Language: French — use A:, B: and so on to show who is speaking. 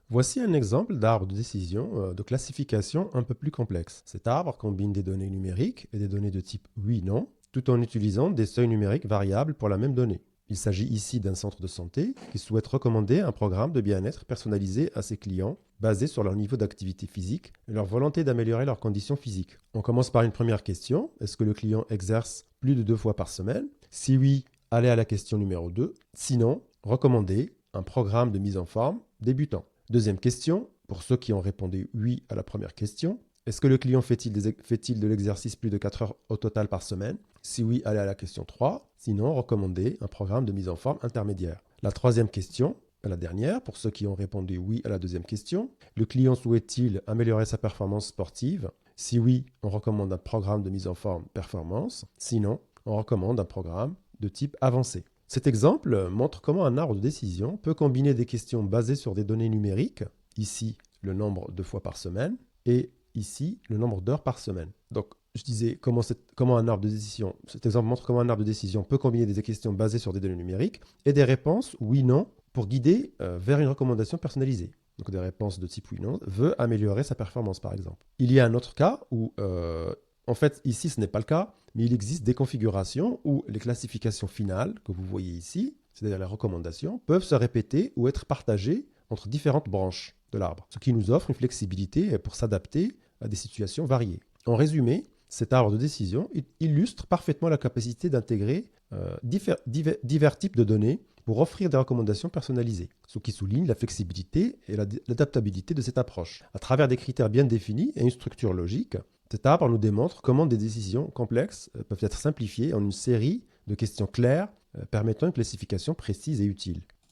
A: Voici un exemple d'arbre de décision de classification un peu plus complexe. Cet arbre combine des données numériques et des données de type oui-non, tout en utilisant des seuils numériques variables pour la même donnée. Il s'agit ici d'un centre de santé qui souhaite recommander un programme de bien-être personnalisé à ses clients, basé sur leur niveau d'activité physique et leur volonté d'améliorer leurs conditions physiques. On commence par une première question. Est-ce que le client exerce plus de 2 fois par semaine? Si oui, allez à la question numéro 2. Sinon, recommandez un programme de mise en forme débutant. Deuxième question, pour ceux qui ont répondu oui à la première question, est-ce que le client fait-il de l'exercice plus de 4 heures au total par semaine? Si oui, allez à la question 3. Sinon, recommandez un programme de mise en forme intermédiaire. La troisième question, la dernière, pour ceux qui ont répondu oui à la deuxième question, le client souhaite-t-il améliorer sa performance sportive? Si oui, on recommande un programme de mise en forme performance. Sinon, on recommande un programme de type avancé. Cet exemple montre comment un arbre de décision peut combiner des questions basées sur des données numériques, ici le nombre de fois par semaine, et ici le nombre d'heures par semaine. Donc, je disais comment un arbre de décision, cet exemple montre comment un arbre de décision peut combiner des questions basées sur des données numériques et des réponses oui-non pour guider vers une recommandation personnalisée. Donc des réponses de type oui-non veut améliorer sa performance par exemple. Il y a un autre cas où en fait, ici, ce n'est pas le cas, mais il existe des configurations où les classifications finales que vous voyez ici, c'est-à-dire les recommandations, peuvent se répéter ou être partagées entre différentes branches de l'arbre, ce qui nous offre une flexibilité pour s'adapter à des situations variées. En résumé, cet arbre de décision illustre parfaitement la capacité d'intégrer divers types de données pour offrir des recommandations personnalisées, ce qui souligne la flexibilité et l'adaptabilité de cette approche. À travers des critères bien définis et une structure logique, cet arbre nous démontre comment des décisions complexes peuvent être simplifiées en une série de questions claires permettant une classification précise et utile.